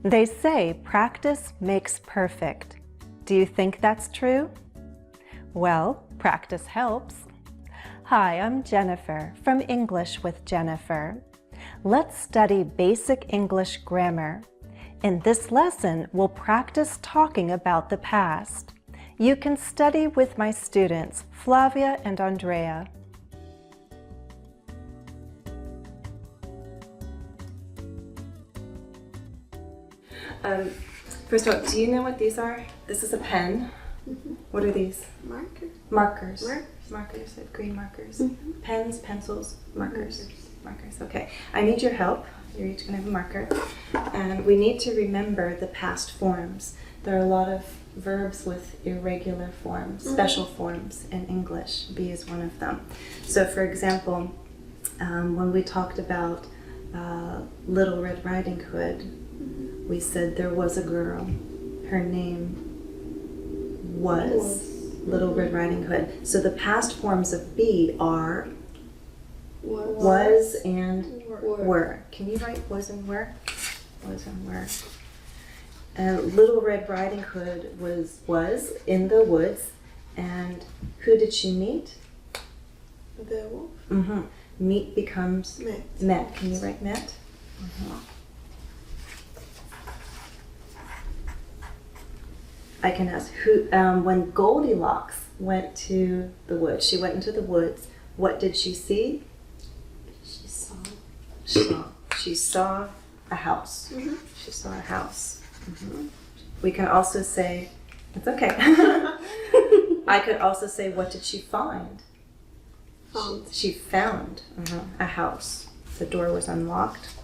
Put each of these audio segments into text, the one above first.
They say practice makes perfect. Do you think that's true? Well, practice helps. Hi, I'm Jennifer from English with Jennifer. Let's study basic English grammar. In this lesson, we'll practice talking about the past. You can study with my students, Flavia and Andreia. First of all, do you know what these are? This is a pen. Mm-hmm. What are these? Markers. Markers, green markers. Mm-hmm. Pens, pencils, markers. Markers, okay. I need your help. You're each going to have a marker. And we need to remember the past forms. There are a lot of verbs with irregular forms, special forms in English. Be is one of them. So for example, when we talked about Little Red Riding Hood, we said there was a girl. Her name was Little Red Riding Hood. So the past forms of be are was and were. Can you write was and were? Was and were. And Little Red Riding Hood was in the woods. And who did she meet? The wolf. Mm-hmm. Meet becomes Met. Can you write met? Mm-hmm. I can ask who. When Goldilocks went to the woods, she went into the woods. What did she see? She saw a house. Mm-hmm. She saw a house. Mm-hmm. We can also say, it's okay. I could also say, what did she find? Found. She found a house. The door was unlocked.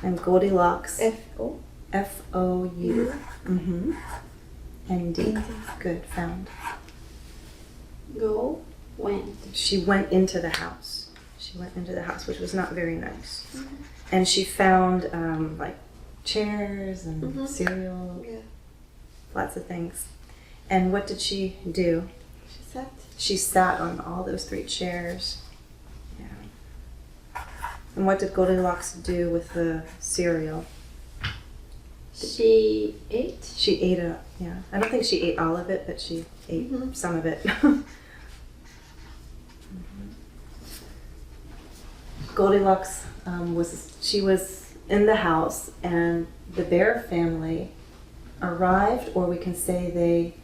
And Goldilocks. F-O. F-O-U. Mm-hmm. N-D. Good, found. Go. Went. She went into the house. She went into the house, which was not very nice. Mm-hmm. And she found like chairs and cereal, lots of things. And what did she do? She sat. She sat on all those 3 chairs. Yeah. And what did Goldilocks do with the cereal? She ate. She ate it. Yeah. I don't think she ate all of it, but she ate some of it. Goldilocks was in the house, and the bear family arrived, or we can say they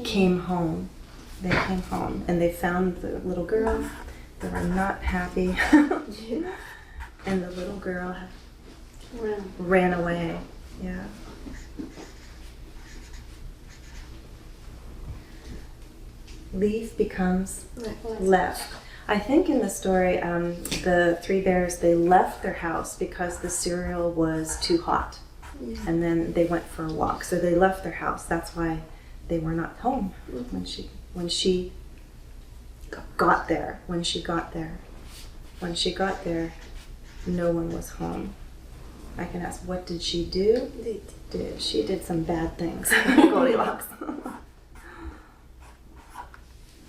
came home. They came home, and they found the little girl. They were not happy, and the little girl ran away. Yeah. Leaf becomes left. I think in the story, the 3 bears, they left their house because the cereal was too hot. Yeah. And then they went for a walk. So they left their house. That's why they were not home when she got there. When she got there, no one was home. I can ask, what did she do? She did some bad things. Goldilocks.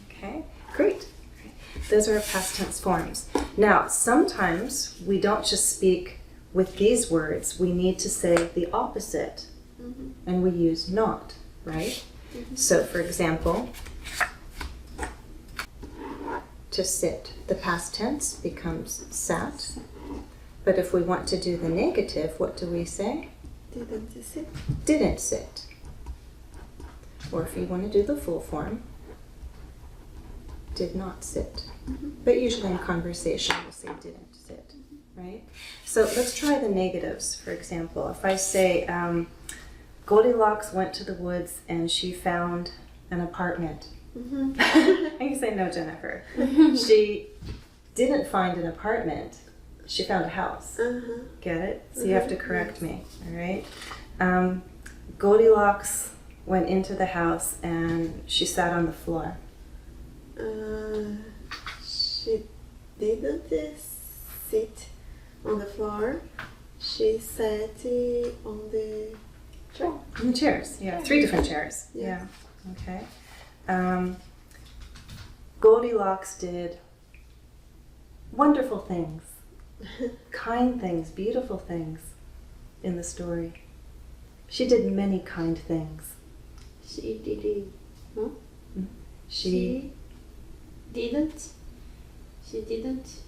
Okay, great. Those are past tense forms. Now, sometimes we don't just speak with these words. We need to say the opposite. And we use not, right? So, for example, to sit. The past tense becomes sat. But if we want to do the negative, what do we say? Didn't sit. Didn't sit. Or if you want to do the full form, did not sit. But usually in conversation we'll say didn't sit, right? So let's try the negatives, for example. If I say Goldilocks went to the woods and she found an apartment. And you say, no, Jennifer. She didn't find an apartment. She found a house. Get it? So you have to correct me, all right? Goldilocks went into the house and she sat on the floor. She didn't sit on the floor. She sat on the chair. On the chairs, yeah. 3 different chairs. Yeah. Okay. Goldilocks did wonderful things, kind things, beautiful things. in the story? She did many kind things. She didn't. No? She didn't. She didn't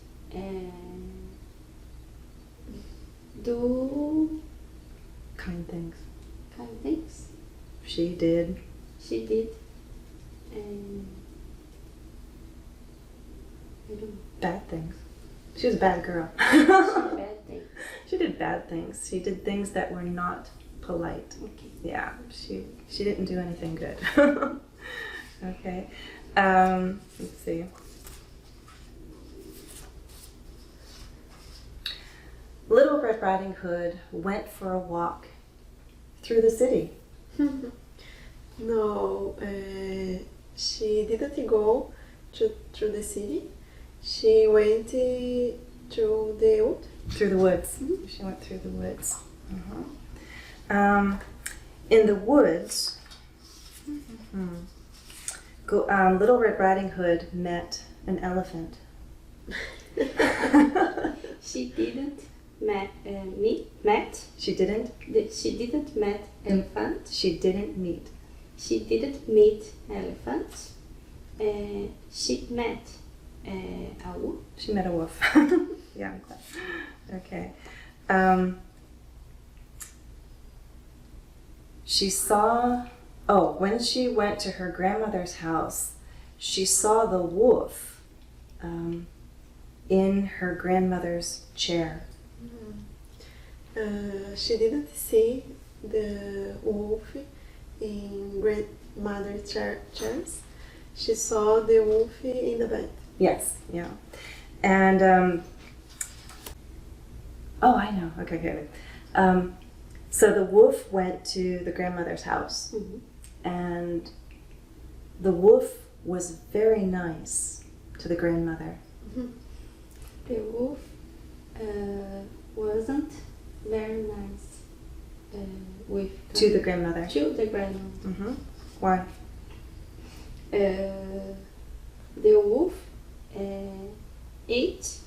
do kind things. kind things. She did. She did. I don't know. Bad things. She was a bad girl. She bad things. She did bad things. She did things that were not polite. Okay. Yeah, she didn't do anything good. Okay. Let's see. Little Red Riding Hood went for a walk through the city. No, she didn't go through the city. She went through the wood. Through the woods. She went through the woods. In the woods, Little Red Riding Hood met an elephant. She didn't met. She didn't? She didn't met elephant. She didn't meet. She didn't meet elephant. She met a wolf. She met a wolf. Yeah, I'm glad. Okay. She saw, when she went to her grandmother's house, she saw the wolf in her grandmother's chair. She didn't see the wolf in grandmother's chairs. She saw the wolf in the bed. Yes, yeah. And, I know. Okay, good. So the wolf went to the grandmother's house, and the wolf was very nice to the grandmother. The wolf wasn't very nice with To the grandmother. to the grandmother. Why? The wolf ate.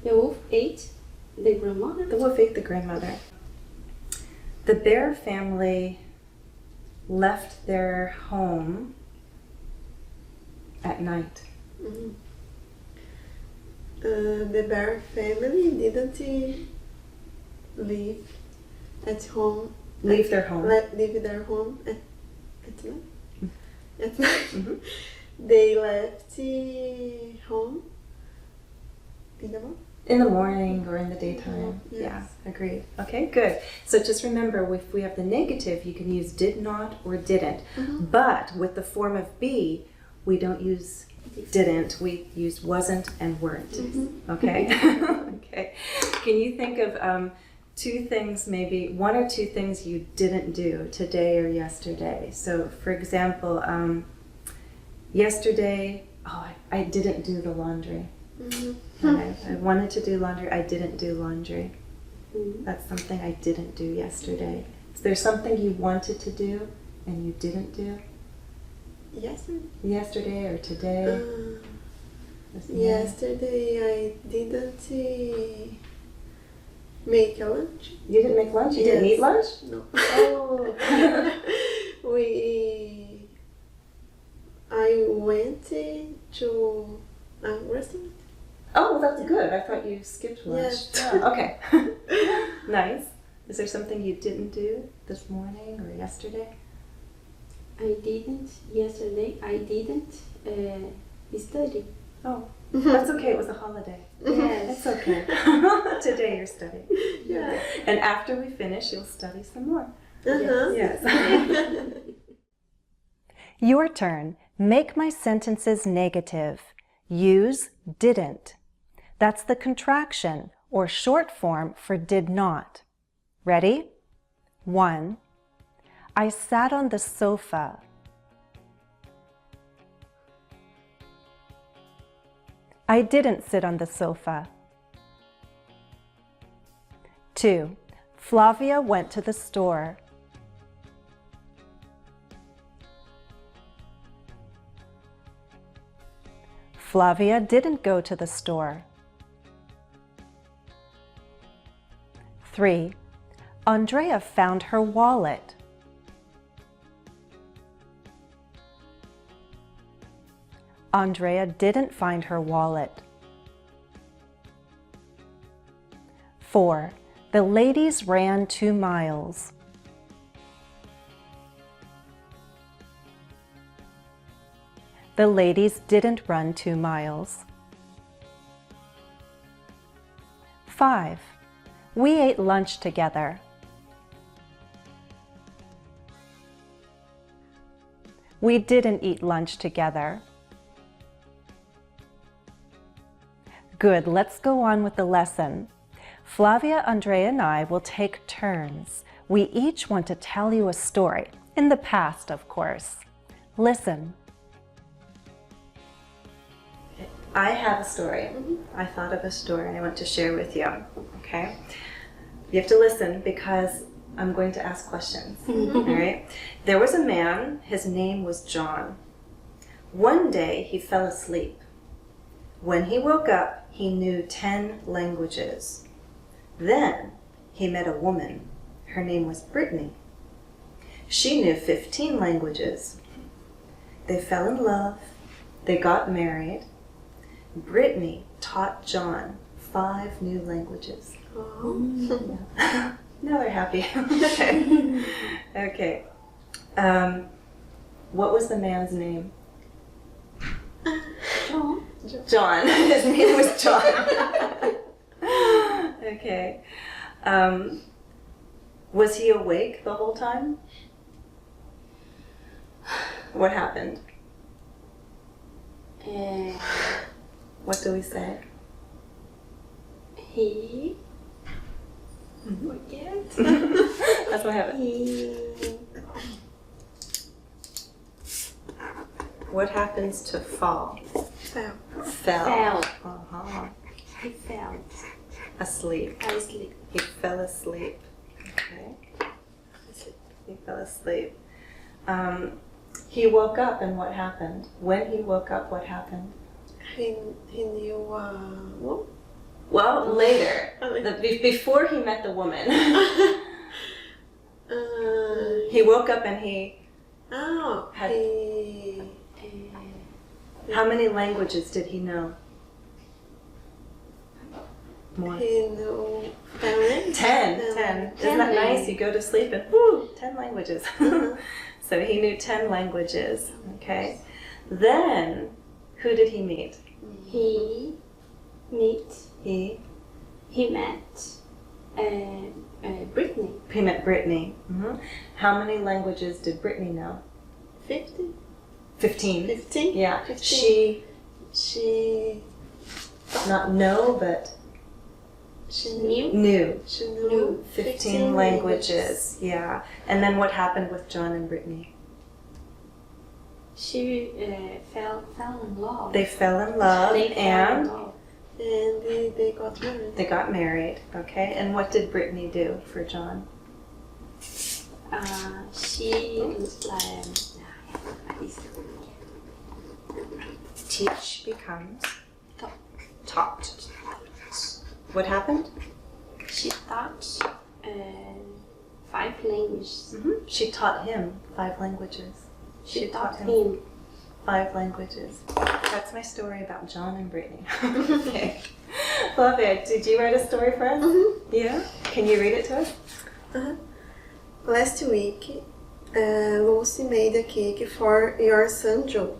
The wolf ate the grandmother. The wolf ate the grandmother. The bear family left their home at night. The bear family didn't leave at home. Leave their home. Leave their home at night. At night. They left home in the morning. In the morning or in the daytime. Yes. Yeah, agreed. Okay, good. So just remember, if we have the negative, you can use did not or didn't. But with the form of be, we don't use didn't. We use wasn't and weren't. Okay? Okay. Can you think of two things, maybe one or two things you didn't do today or yesterday? So, for example, yesterday, I didn't do the laundry. I wanted to do laundry. I didn't do laundry. That's something I didn't do yesterday. Is there something you wanted to do and you didn't do? Yesterday or today? Yesterday I didn't make a lunch. You didn't make lunch? You didn't eat lunch? No. Oh. I went to a restaurant. Oh, that's good. I thought you skipped lunch. Yes. Oh, okay. Nice. Is there something you didn't do this morning or yesterday? I didn't yesterday. I didn't study. Oh, that's okay. It was a holiday. Yes. That's okay. Today you're studying. Yeah. And after we finish, you'll study some more. Yes. Yes. Your turn. Make my sentences negative. Use didn't. That's the contraction or short form for did not. Ready? 1. I sat on the sofa. I didn't sit on the sofa. 2. Flavia went to the store. Flavia didn't go to the store. 3. Andreia found her wallet. Andreia didn't find her wallet. 4. The ladies ran 2 miles. The ladies didn't run 2 miles. 5. We ate lunch together. We didn't eat lunch together. Good, let's go on with the lesson. Flavia, Andreia, and I will take turns. We each want to tell you a story, in the past, of course. Listen. I have a story. I thought of a story I want to share with you, okay? You have to listen because I'm going to ask questions, all right? There was a man, his name was John. One day he fell asleep. When he woke up, he knew 10 languages. Then he met a woman. Her name was Brittany. She knew 15 languages. They fell in love. They got married. Brittany taught John 5 new languages. Oh. Now they're happy. Okay. Okay. What was the man's name? John. John. His name was John. Okay. Was he awake the whole time? What happened? What do we say? He forget. That's what happened. What happens to fall? Fell. Fell. Fell. Uh-huh. He fell Asleep. asleep. He fell asleep. Okay. He fell asleep. He woke up and what happened? When he woke up, what happened? He knew what? Well, later. Before he met the woman. He woke up and he had... How many languages did he know? More. He knew 10. 10. Isn't that nice? You go to sleep and whoo, 10 languages. So he knew 10 languages. Okay. Then, who did he meet? He met Brittany. He met Brittany. How many languages did Brittany know? 50? 15. 15? Yeah. 15. She not know, but She knew. She knew 15 languages. Yeah. And then what happened with John and Brittany? She fell in love. They fell in love They fell in and love. And they got married. they got married. Okay. And what did Brittany do for John? She Teach becomes taught. What happened? She taught 5 languages. She taught him 5 languages. She taught him 5 languages. That's my story about John and Brittany. Okay. Flavia, did you write a story for us? Yeah? Can you read it to us? Last week, Lucy made a cake for your son Joe.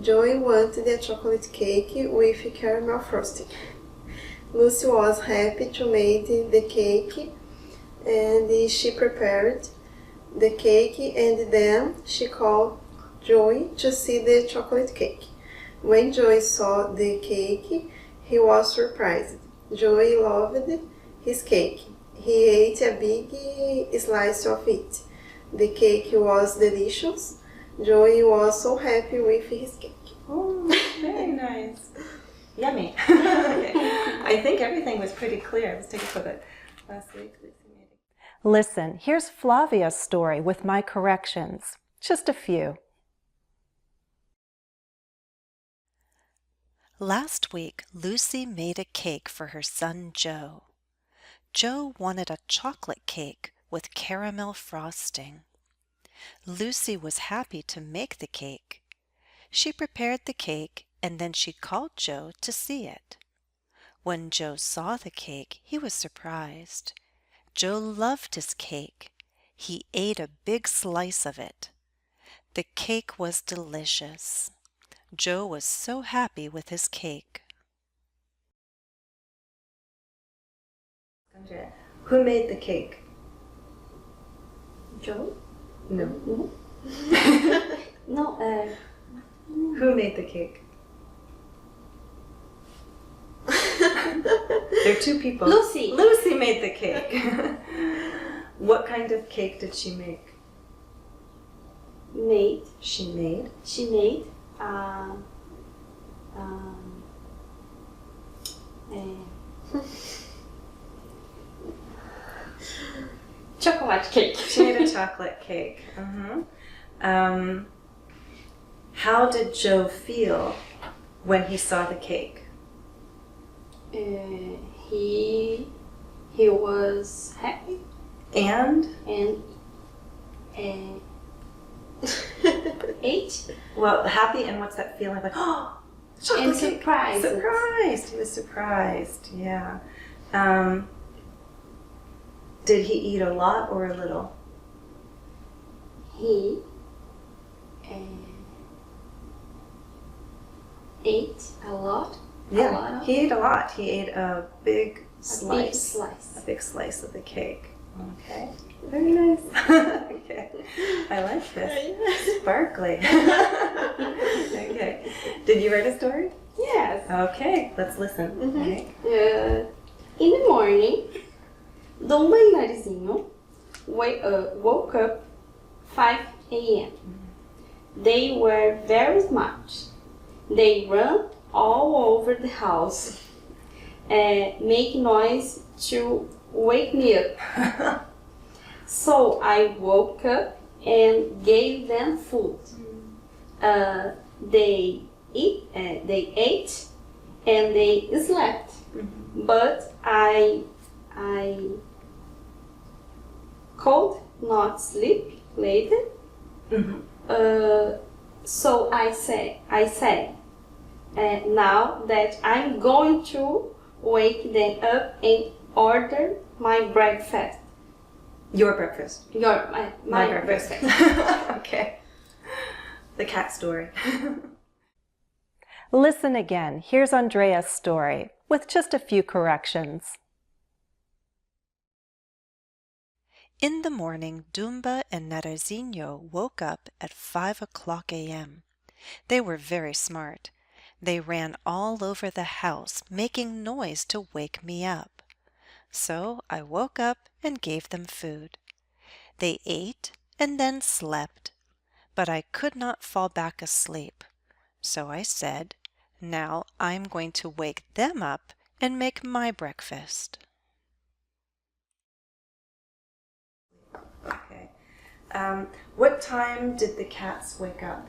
Joey wanted a chocolate cake with caramel frosting. Lucy was happy to make the cake and she prepared the cake and then she called Joey to see the chocolate cake. When Joey saw the cake, he was surprised. Joey loved his cake. He ate a big slice of it. The cake was delicious. Joey was so happy with his cake. Oh, very nice. Yummy. Okay. I think everything was pretty clear. Let's take a look at last week. Listen, here's Flavia's story with my corrections. Just a few. Last week, Lucy made a cake for her son Joe. Joe wanted a chocolate cake with caramel frosting. Lucy was happy to make the cake. She prepared the cake and then she called Joe to see it. When Joe saw the cake, he was surprised. Joe loved his cake. He ate a big slice of it. The cake was delicious. Joe was so happy with his cake. Andrea, who made the cake? Joe? No. No, Who made the cake? There are two people. Lucy. Lucy made the cake. What kind of cake did she make? She made chocolate cake. She made a chocolate cake. How did Joe feel when he saw the cake? He was happy And? and ate Well, happy and what's that feeling like? Oh, chocolate and cake. surprised. Surprised. He was surprised. Yeah. Did he eat a lot or a little? He ate a lot. Yeah, he ate a lot. He ate a big slice. Big slice. A big slice of the cake. Okay. Very nice. Okay. I like this. Sparkly. Okay. Did you write a story? Yes. Okay, let's listen. Okay. In the morning, Dumba and Narizinho woke up 5 a.m. They were very smart. They ran all over the house, make noise to wake me up. So I woke up and gave them food. They ate and they slept. But I could not sleep later. So I said, now that I'm going to wake them up and order my breakfast. Your breakfast. My breakfast. Okay. The cat story. Listen again. Here's Andreia's story with just a few corrections. In the morning, Dumba and Narizinho woke up at 5 o'clock a.m. They were very smart. They ran all over the house, making noise to wake me up. So I woke up and gave them food. They ate and then slept, but I could not fall back asleep. So I said, now I'm going to wake them up and make my breakfast. Okay. What time did the cats wake up?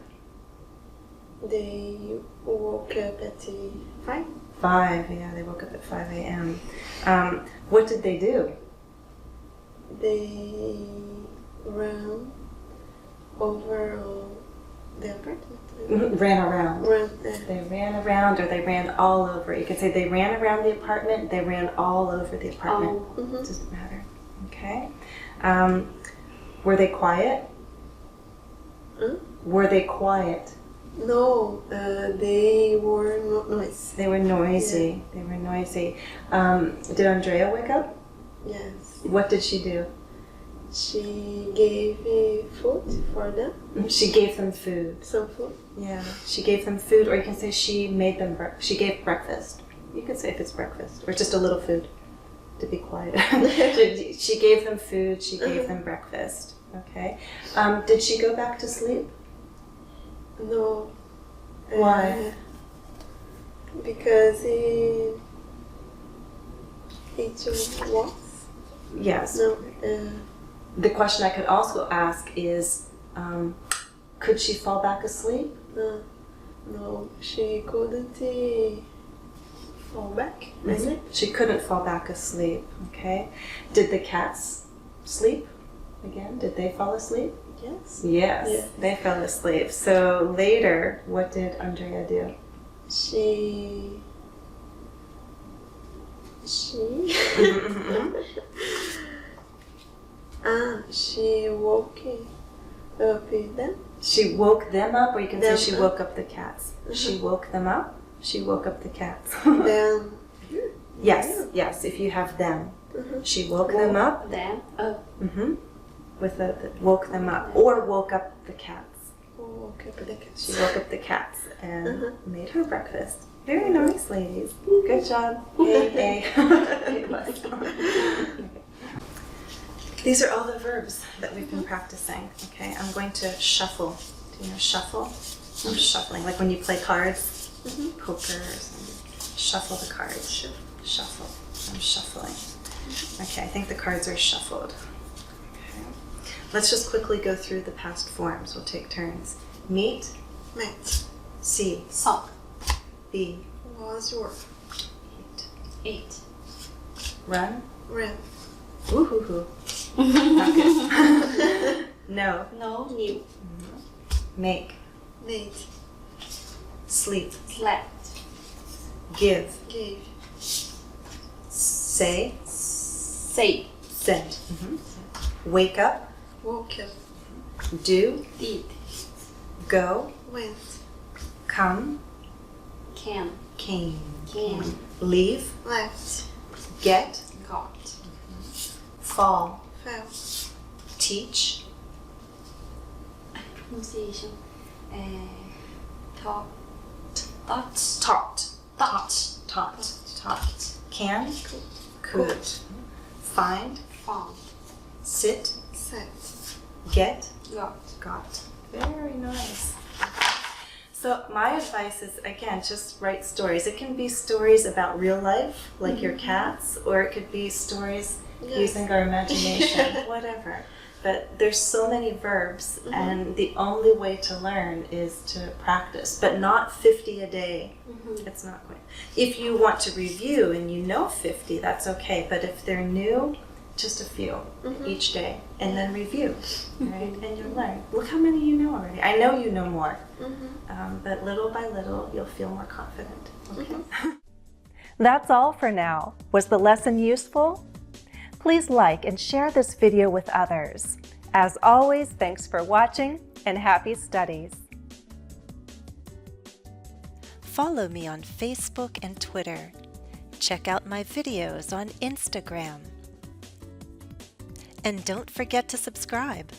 They woke up at 5. 5, yeah, they woke up at 5 a.m. What did they do? They ran over the apartment. Ran around. They They ran around or they ran all over. You could say they ran around the apartment, they ran all over the apartment. Doesn't matter. Okay. Were they quiet? Were they quiet? No, they were not noisy. They were noisy. Yeah. They were noisy. Did Andrea wake up? Yes. What did she do? She gave food for them. She gave them food. Some food. Yeah. She gave them food, or you can say she made them. She gave breakfast. You could say if it's breakfast, or just a little food. To be quiet. She gave them food. She gave them breakfast. Okay. Did she go back to sleep? No. Why? Because it was. Yes. No. The question I could also ask is, could she fall back asleep? No, she couldn't fall back asleep. She couldn't fall back asleep. Okay. Did the cats sleep? Again, did they fall asleep? Yes. Yes, Yeah. they fell asleep. So later, what did Andreia do? She she woke up them. She woke them up, or you can say Them she up. woke up the cats. She woke them up. She woke up the cats. Then yes. If you have them, she woke them up. Them up. With the woke them up, or woke up the cats. woke up the cat. She woke up the cats and made her breakfast. Very nice, ladies. Good job. Yay. These are all the verbs that we've been practicing. Okay, I'm going to shuffle. Do you know shuffle? I'm shuffling, like when you play cards, poker or something. Shuffle the cards. Shuffle. I'm shuffling. Okay, I think the cards are shuffled. Okay. Let's just quickly go through the past forms. We'll take turns. Meet, Met. see, Sock. be, Was your. eat, Eat. run, Ran. woo-hoo-hoo. Not good. No, No. New. make, Made. sleep, Slept. give, Gave. say, Say. send. Wake up, Woke up. do, Did. go, Went. come, Can. came, Can. leave, Left. get, Got. fall, Fell. teach, Pronunciation. Taught. Taught. taught, Taught. taught, can, could, find, Found. sit, Sat. get, Got. got. Very nice. So my advice is, again, just write stories. It can be stories about real life, like your cats, or it could be stories using our imagination, whatever. But there's so many verbs, and the only way to learn is to practice, but not 50 a day. It's not quite. If you want to review and you know 50, that's okay. But if they're new, just a few each day, and then review, right? And you'll learn. Look how many you know already. I know you know more, but little by little, you'll feel more confident. Okay. That's all for now. Was the lesson useful? Please like and share this video with others. As always, thanks for watching and happy studies. Follow me on Facebook and Twitter. Check out my videos on Instagram. And don't forget to subscribe.